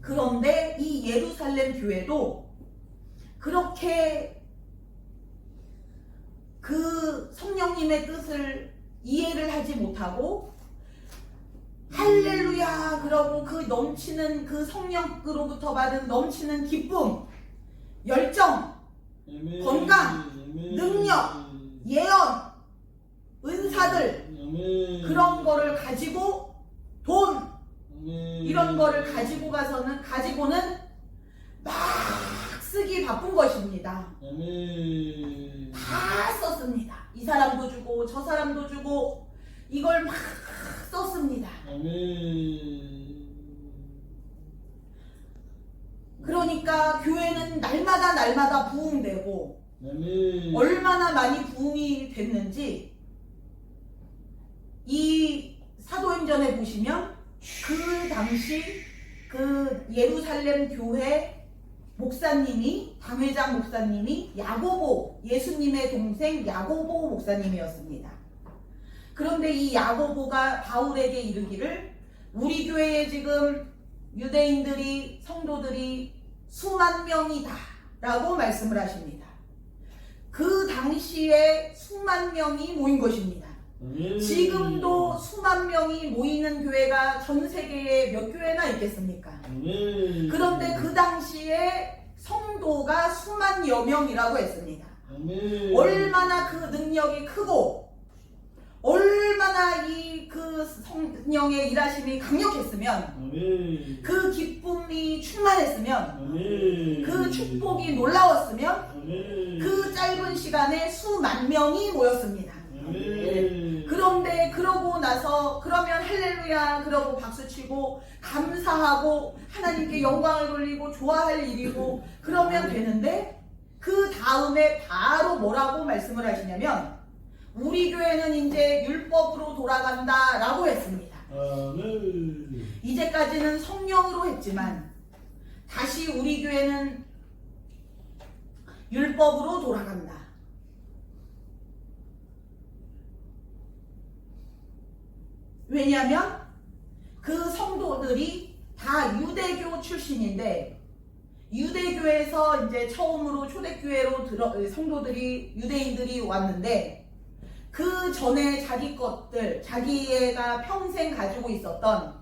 그런데 이 예루살렘 교회도 그렇게 그 성령님의 뜻을 이해를 하지 못하고 할렐루야 그러고 그 넘치는 그 성령으로부터 받은 넘치는 기쁨, 열정, 건강, 능력, 예언, 은사들 그런 거를 가지고 돈 이런 거를 가지고는 막 쓰기 바쁜 것입니다. 다 썼습니다. 이 사람도 주고 저 사람도 주고 이걸 막 썼습니다. 그러니까 교회는 날마다 부흥되고 얼마나 많이 부흥이 됐는지 이 사도행전에 보시면 그 당시 그 예루살렘 교회 목사님이 당회장 목사님이 야고보 예수님의 동생 야고보 목사님이었습니다. 그런데 이 야고보가 바울에게 이르기를 우리 교회에 지금 유대인들이 성도들이 수만 명이다 라고 말씀을 하십니다. 그 당시에 수만 명이 모인 것입니다. 지금도 수만 명이 모이는 교회가 전 세계에 몇 교회나 있겠습니까? 그런데 그 당시에 성도가 수만여 명이라고 했습니다. 얼마나 그 능력이 크고 얼마나 그 성령의 일하심이 강력했으면 그 기쁨이 충만했으면 그 축복이 놀라웠으면 그 짧은 시간에 수만 명이 모였습니다. 그런데 그러고 나서 그러면 할렐루야 그러고 박수치고 감사하고 하나님께 영광을 돌리고 좋아할 일이고 그러면 되는데 그 다음에 바로 뭐라고 말씀을 하시냐면 우리 교회는 이제 율법으로 돌아간다 라고 했습니다. 이제까지는 성령으로 했지만 다시 우리 교회는 율법으로 돌아간다. 왜냐하면 그 성도들이 다 유대교 출신인데 유대교에서 이제 처음으로 초대교회로 성도들이 유대인들이 왔는데 그 전에 자기 것들 자기가 평생 가지고 있었던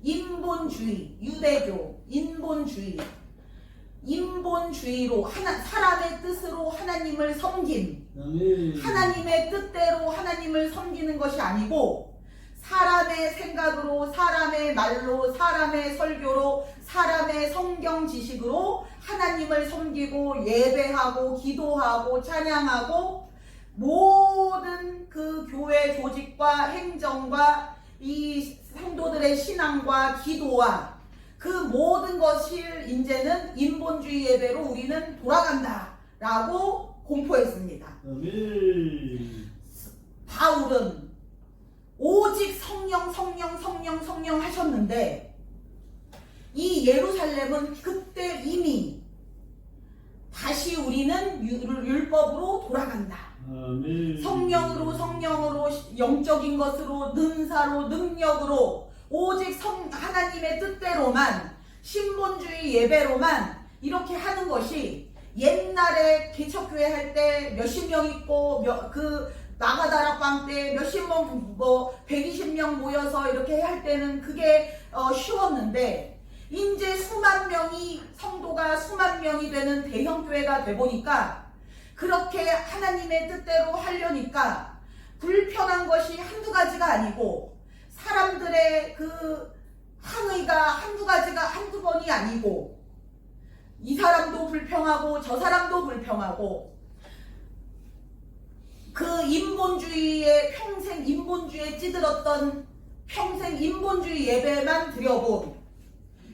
인본주의 유대교 인본주의로 사람의 뜻으로 하나님을 섬긴 하나님의 뜻대로 하나님을 섬기는 것이 아니고 사람의 생각으로 사람의 말로 사람의 설교로 사람의 성경 지식으로 하나님을 섬기고 예배하고 기도하고 찬양하고 모든 그 교회 조직과 행정과 이 성도들의 신앙과 기도와 그 모든 것이 이제는 인본주의 예배로 우리는 돌아간다 라고 공포했습니다. 바울은 오직 성령 하셨는데 이 예루살렘은 그때 이미 다시 우리는 율법으로 돌아간다. 성령으로 영적인 것으로 은사로 능력으로 오직 하나님의 뜻대로만 신본주의 예배로만 이렇게 하는 것이 옛날에 개척교회 할 때 몇십 명 있고 그 나가다락방 때 몇십 명 120명 모여서 이렇게 할 때는 그게 쉬웠는데 이제 성도가 수만 명이 되는 대형교회가 돼 보니까 그렇게 하나님의 뜻대로 하려니까 불편한 것이 한두 가지가 아니고 사람들의 그 항의가 한두 번이 아니고 이 사람도 불평하고 저 사람도 불평하고 그 인본주의에 평생 인본주의에 찌들었던 평생 인본주의 예배만 드려본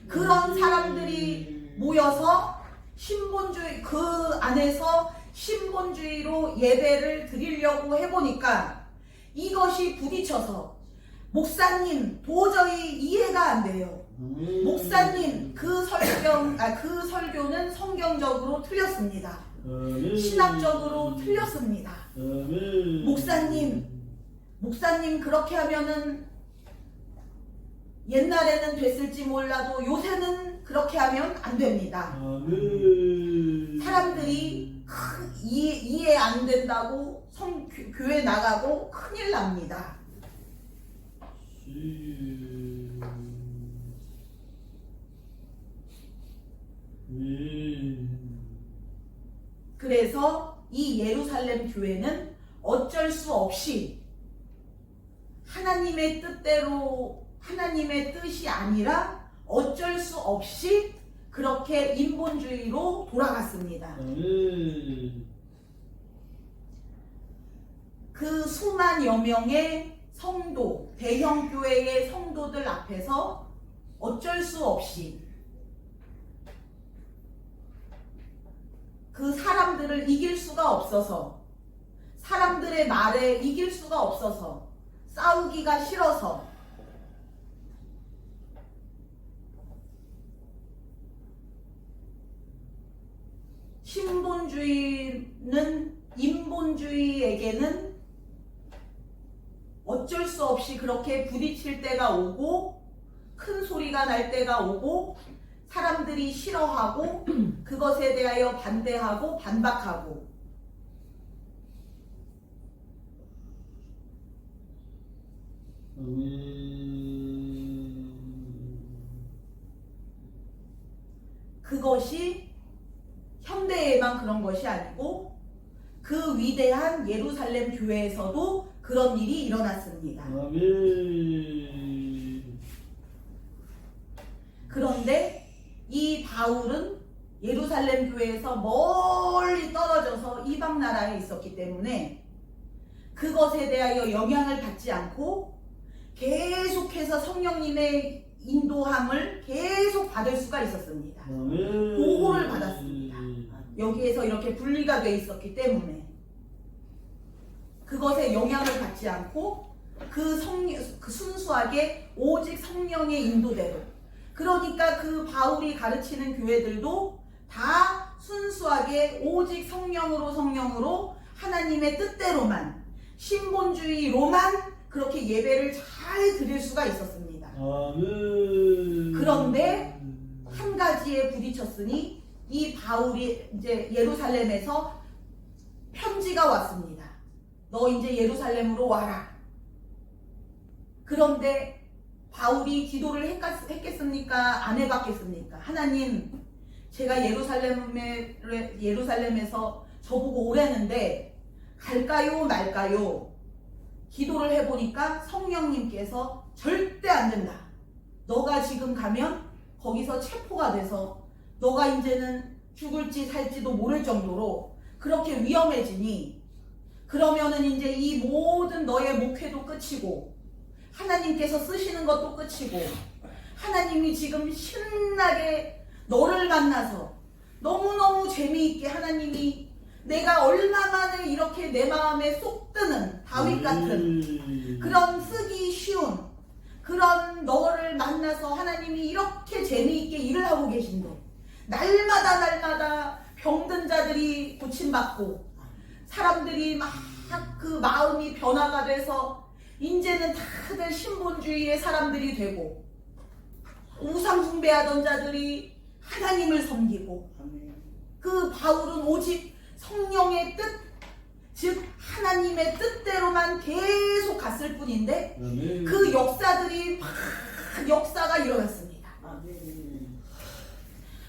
그런 사람들이 모여서 신본주의 그 안에서 신본주의로 예배를 드리려고 해보니까 이것이 부딪혀서 목사님 도저히 이해가 안 돼요. 목사님 그 설교는 성경적으로 틀렸습니다. 신학적으로 틀렸습니다. 목사님 그렇게 하면은 옛날에는 됐을지 몰라도 요새는 그렇게 그렇게 하면 안 됩니다. 아멘. 사람들이 이해 안 된다고 교회 나가고 큰일 납니다. 그래서 이 예루살렘 교회는 어쩔 수 없이 하나님의 뜻대로, 하나님의 뜻이 아니라 어쩔 수 없이 그렇게 인본주의로 돌아갔습니다. 그 수만여 명의 성도, 대형 교회의 성도들 앞에서 어쩔 수 없이 그 사람들을 이길 수가 없어서, 사람들의 말에 이길 수가 없어서, 싸우기가 싫어서 신본주의는 인본주의에게는 어쩔 수 없이 그렇게 부딪힐 때가 오고 큰 소리가 날 때가 오고 사람들이 싫어하고 그것에 대하여 반대하고 반박하고 그것이 현대에만 그런 것이 아니고 그 위대한 예루살렘 교회에서도 그런 일이 일어났습니다. 그런데 이 바울은 예루살렘 교회에서 멀리 떨어져서 이방 나라에 있었기 때문에 그것에 대하여 영향을 받지 않고 계속해서 성령님의 인도함을 계속 받을 수가 있었습니다. 보호를 받았습니다. 여기에서 이렇게 분리가 돼 있었기 때문에 그것에 영향을 받지 않고 그 순수하게 오직 성령의 인도대로, 그러니까 그 바울이 가르치는 교회들도 다 순수하게 오직 성령으로 하나님의 뜻대로만, 신본주의로만 그렇게 예배를 잘 드릴 수가 있었습니다. 그런데 한 가지에 부딪혔으니 이 바울이 이제 예루살렘에서 편지가 왔습니다. 너 이제 예루살렘으로 와라. 그런데 바울이 기도를 했겠습니까? 안 해봤겠습니까? 하나님, 제가 예루살렘에서 저보고 오라는데 갈까요 말까요? 기도를 해보니까 성령님께서 절대 안 된다. 너가 지금 가면 거기서 체포가 돼서 너가 이제는 죽을지 살지도 모를 정도로 그렇게 위험해지니 그러면은 이제 이 모든 너의 목회도 끝이고 하나님께서 쓰시는 것도 끝이고 하나님이 지금 신나게 너를 만나서 너무너무 재미있게 하나님이 내가 얼마 만에 이렇게 내 마음에 쏙 드는 다윗 같은 그런 쓰기 쉬운 그런 너를 만나서 하나님이 이렇게 재미있게 일을 하고 계신데 날마다 병든 자들이 고침받고 사람들이 막 그 마음이 변화가 돼서 이제는 다들 신본주의의 사람들이 되고 우상 숭배하던 자들이 하나님을 섬기고 그 바울은 오직 성령의 뜻, 즉 하나님의 뜻대로만 계속 갔을 뿐인데 그 역사가 일어났습니다.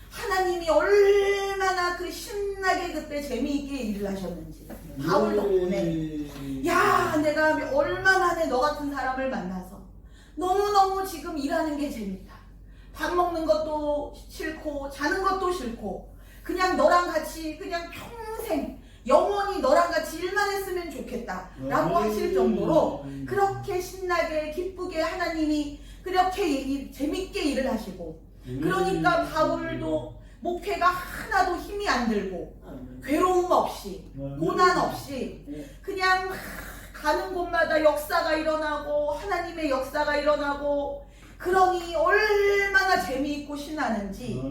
하나님이 얼마나 그 신나게 그때 재미있게 일을 하셨는지 바울 덕분에 야 내가 얼마 만에 너 같은 사람을 만나서 너무너무 지금 일하는 게 재밌다. 밥 먹는 것도 싫고 자는 것도 싫고 그냥 너랑 같이 그냥 평생 영원히 너랑 같이 일만 했으면 좋겠다 라고 하실 정도로 그렇게 신나게 기쁘게 하나님이 그렇게 재밌게 일을 하시고 그러니까 바울도 목회가 하나도 힘이 안 들고 괴로움 없이 고난 없이 그냥 가는 곳마다 역사가 일어나고 하나님의 역사가 일어나고 그러니 얼마나 재미있고 신나는지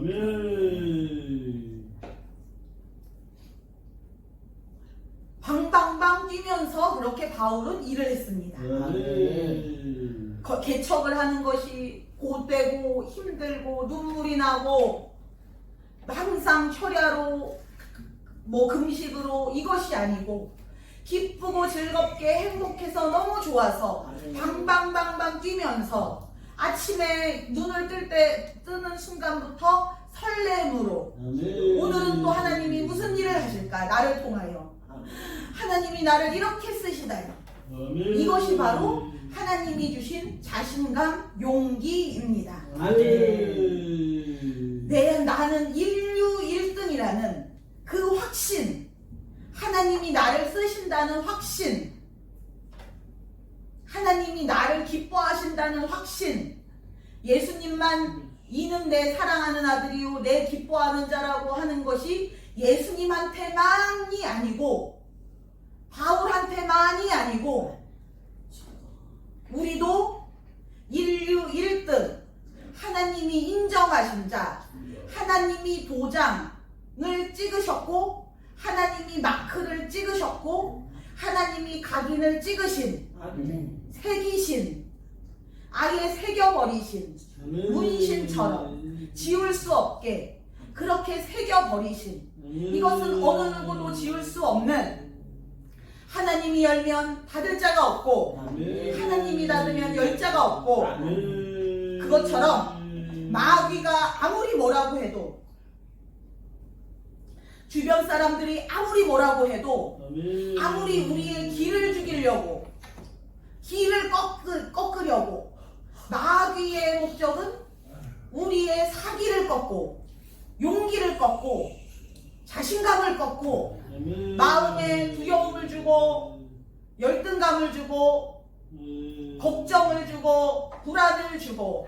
방방방 뛰면서 그렇게 바울은 일을 했습니다. 개척을 하는 것이 고되고 힘들고 눈물이 나고 항상 철야로 뭐 금식으로 이것이 아니고 기쁘고 즐겁게 행복해서 너무 좋아서 방방방방 뛰면서 아침에 눈을 뜨는 순간부터 설렘으로 오늘은 또 하나님이 무슨 일을 하실까 나를 통하여 하나님이 나를 이렇게 쓰시다니 이것이 바로 하나님이 주신 자신감 용기입니다. 나는 인류 1등이라는 그 확신 하나님이 나를 쓰신다는 확신 하나님이 나를 기뻐하신다는 확신 예수님만 이는 내 사랑하는 아들이요 내 기뻐하는 자라고 하는 것이 예수님한테만이 아니고 바울한테만이 아니고 우리도 인류 1등 하나님이 인정하신 자 하나님이 도장을 찍으셨고 하나님이 마크를 찍으셨고 하나님이 각인을 찍으신 새기신 아예 새겨버리신 문신처럼 지울 수 없게 그렇게 새겨버리신 이것은 어느 누구도 지울 수 없는 하나님이 열면 닫을 자가 없고 하나님이 닫으면 열 자가 없고 그것처럼 마귀가 아무리 뭐라고 해도 주변 사람들이 아무리 뭐라고 해도 아무리 우리의 길을 죽이려고 길을 꺾으려고 마귀의 목적은 우리의 사기를 꺾고 용기를 꺾고 자신감을 꺾고 마음에 두려움을 주고 열등감을 주고 걱정을 주고 불안을 주고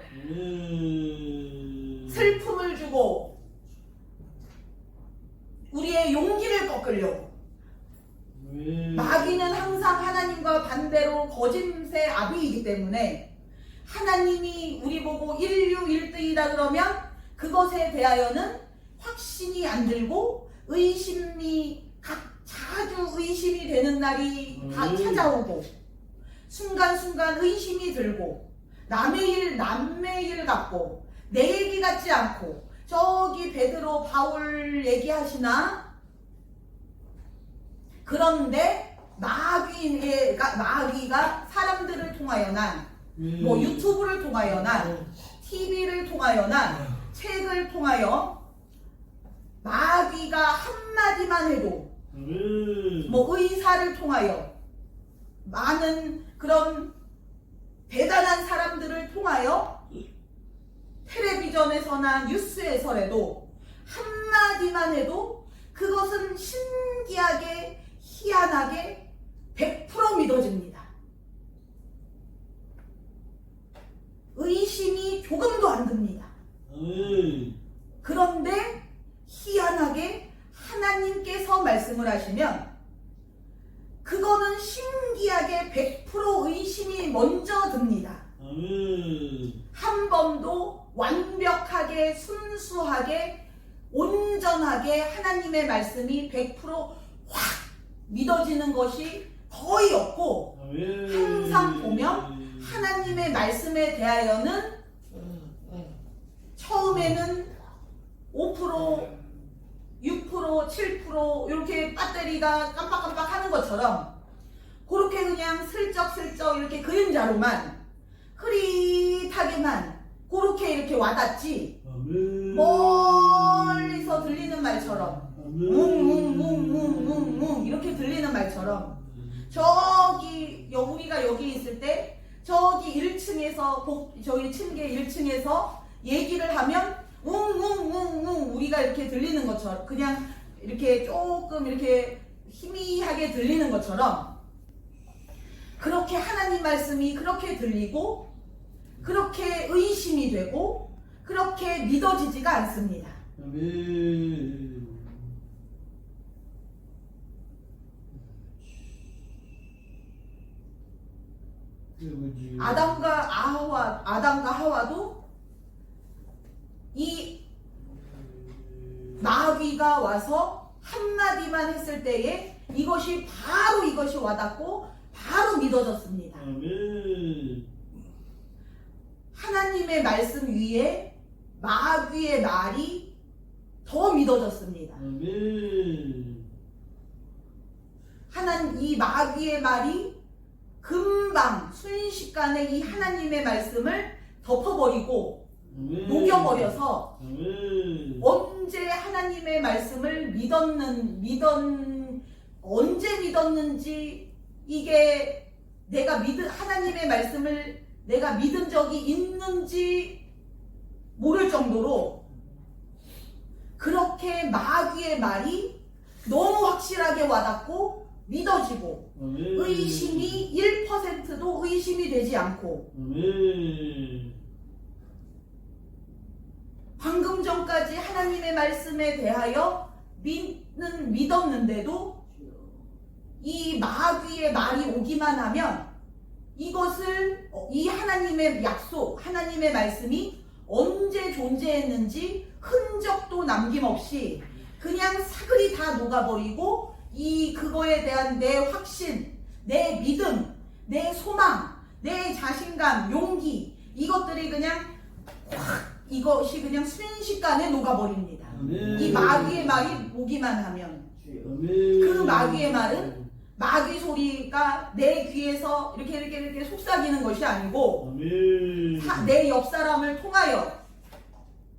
슬픔을 주고 우리의 용기를 꺾으려고 마귀는 항상 하나님과 반대로 거짓의 아비이기 때문에 하나님이 우리 보고 인류 1등이다 그러면 그것에 대하여는 확신이 안 들고 의심이 자주 의심이 되는 날이 다 찾아오고 순간순간 의심이 들고 남의 일 같고 내 얘기 같지 않고 저기 베드로 바울 얘기하시나? 그런데 마귀가 사람들을 통하여나 뭐 유튜브를 통하여나 TV를 통하여나 책을 통하여 마귀가 한마디만 해도 뭐 의사를 통하여 많은 그런 대단한 사람들을 통하여 텔레비전에서나 뉴스에서라도 한마디만 해도 그것은 신기하게 희한하게 100% 믿어집니다. 의심이 조금도 안 듭니다. 그런데 희한하게 하나님께서 말씀을 하시면 그거는 신기하게 100% 의심이 먼저 듭니다. 한 번도 완벽하게 순수하게 온전하게 하나님의 말씀이 100% 확 믿어지는 것이 거의 없고 항상 보면 하나님의 말씀에 대하여는 처음에는 5% 6% 7% 이렇게 배터리가 깜빡깜빡 하는 것처럼 그렇게 그냥 슬쩍슬쩍 이렇게 그림자로만 흐릿하게만 그렇게 이렇게 와닿지 멀리서 들리는 말처럼 웅웅웅웅웅웅 이렇게 들리는 말처럼 저기 우리가 여기 있을 때 저기 1층에서 저기 층계 1층에서 얘기를 하면 웅웅웅웅 우리가 이렇게 들리는 것처럼 그냥 이렇게 조금 이렇게 희미하게 들리는 것처럼 그렇게 하나님 말씀이 그렇게 들리고 그렇게 의심이 되고 그렇게 믿어지지가 않습니다. 아담과 하와도 이 마귀가 와서 한마디만 했을 때에 이것이 와닿고 바로 믿어졌습니다. 하나님의 말씀 위에 마귀의 말이 더 믿어졌습니다. 아멘. 이 마귀의 말이 금방 순식간에 이 하나님의 말씀을 덮어버리고 아멘. 녹여버려서 아멘. 언제 하나님의 말씀을 언제 믿었는지, 이게 하나님의 말씀을 내가 믿은 적이 있는지 모를 정도로 그렇게 마귀의 말이 너무 확실하게 와닿고 믿어지고, 아멘. 의심이 1%도 의심이 되지 않고, 아멘. 방금 전까지 하나님의 말씀에 대하여 믿었는데도 이 마귀의 말이 오기만 하면 이것을, 이 하나님의 약속, 하나님의 말씀이 언제 존재했는지 흔적도 남김없이 그냥 사그리 다 녹아버리고, 그거에 대한 내 확신, 내 믿음, 내 소망, 내 자신감, 용기, 이것들이 이것이 그냥 순식간에 녹아버립니다. 아멘. 이 마귀의 말이 오기만 하면. 아멘. 그 마귀의 말은 마귀 소리가 내 귀에서 이렇게 속삭이는 것이 아니고, 아멘. 내 옆 사람을 통하여,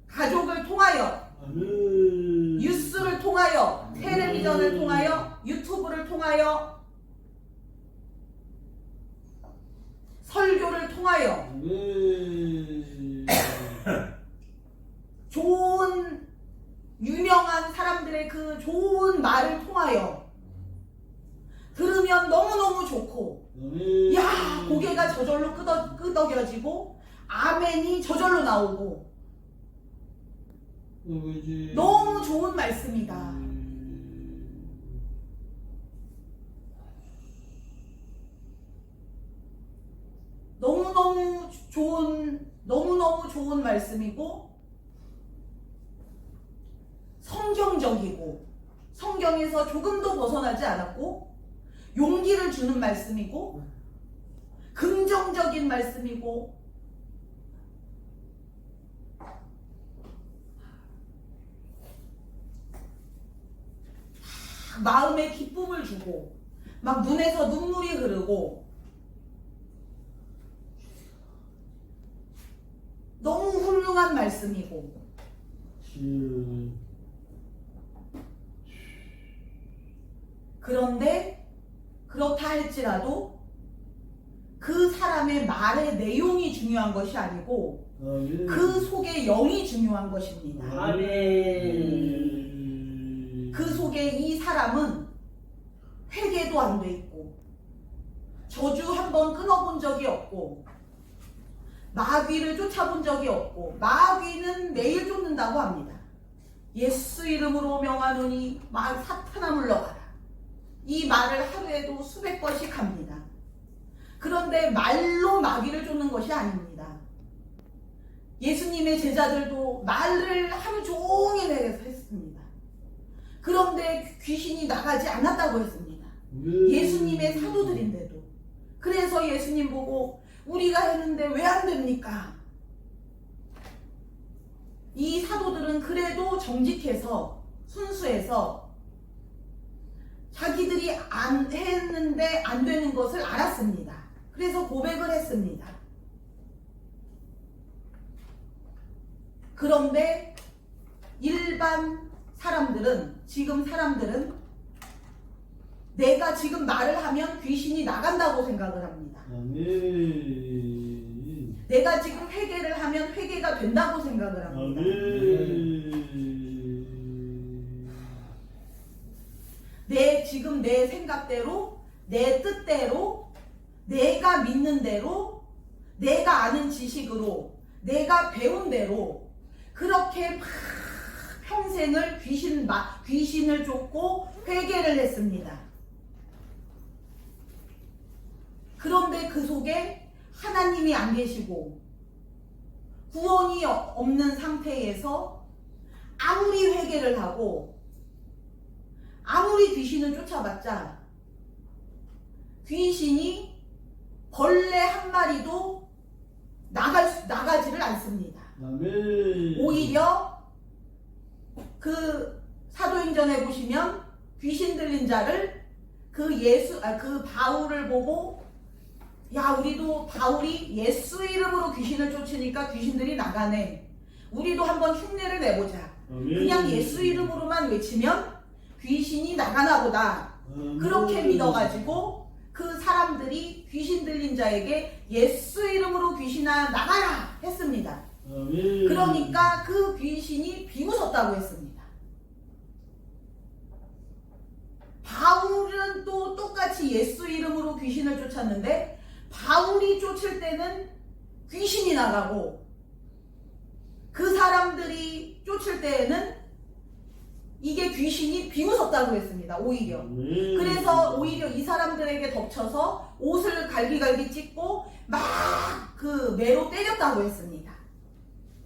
가족을 통하여, 아멘. 뉴스를 통하여, 텔레비전을 통하여, 유튜브를 통하여, 설교를 통하여, 아멘. 좋은 유명한 사람들의 그 좋은 말을 통하여 들으면 너무너무 좋고, 아멘. 야, 고개가 저절로 끄덕여지고 아멘이 저절로 나오고, 아버지. 너무 좋은 말씀이다. 너무너무 좋은 말씀이고, 성경적이고, 성경에서 조금도 벗어나지 않았고, 용기를 주는 말씀이고, 긍정적인 말씀이고, 마음에 기쁨을 주고, 막 눈에서 눈물이 흐르고, 너무 훌륭한 말씀이고, 그런데 그렇다 할지라도 그 사람의 말의 내용이 중요한 것이 아니고 아멘. 그 속에 영이 중요한 것입니다. 아멘. 그 속에 이 사람은 회개도 안 돼 있고, 저주 한번 끊어본 적이 없고, 마귀를 쫓아본 적이 없고, 마귀는 매일 쫓는다고 합니다. 예수 이름으로 명하노니 사탄아 물러가라. 이 말을 하루에도 수백 번씩 합니다. 그런데 말로 마귀를 쫓는 것이 아닙니다. 예수님의 제자들도 말을 하루 종일 했습니다. 그런데 귀신이 나가지 않았다고 했습니다. 예수님의 사도들인데도. 그래서 예수님 보고 우리가 했는데 왜 안 됩니까? 이 사도들은 그래도 정직해서 순수해서 자기들이 했는데 안 되는 것을 알았습니다. 그래서 고백을 했습니다. 그런데 일반 지금 사람들은 내가 지금 말을 하면 귀신이 나간다고 생각을 합니다. 아멘. 내가 지금 회개를 하면 회개가 된다고 생각을 합니다. 아멘. 지금 내 생각대로, 내 뜻대로, 내가 믿는 대로, 내가 아는 지식으로, 내가 배운 대로 그렇게 막 평생을 귀신을 쫓고 회개를 했습니다. 그런데 그 속에 하나님이 안 계시고 구원이 없는 상태에서 아무리 회개를 하고 아무리 귀신을 쫓아봤자 귀신이 벌레 한 마리도 나가지를 않습니다. 아멘. 오히려 그 사도행전에 보시면 귀신 들린 자를 그 바울을 보고 야 우리도 바울이 예수 이름으로 귀신을 쫓으니까 귀신들이 나가네. 우리도 한번 흉내를 내보자. 아멘. 그냥 예수 이름으로만 외치면 귀신이 나가나 보다. 아멘. 그렇게 믿어가지고 그 사람들이 귀신 들린 자에게 예수 이름으로 귀신아 나가라 했습니다. 아멘. 그러니까 그 귀신이 비웃었다고 했습니다. 바울은 또 똑같이 예수 이름으로 귀신을 쫓았는데 바울이 쫓을 때는 귀신이 나가고 그 사람들이 쫓을 때에는 이게 귀신이 비웃었다고 했습니다. 오히려. 아멘. 그래서 오히려 이 사람들에게 덮쳐서 옷을 갈기갈기 찢고 막 그 매로 때렸다고 했습니다.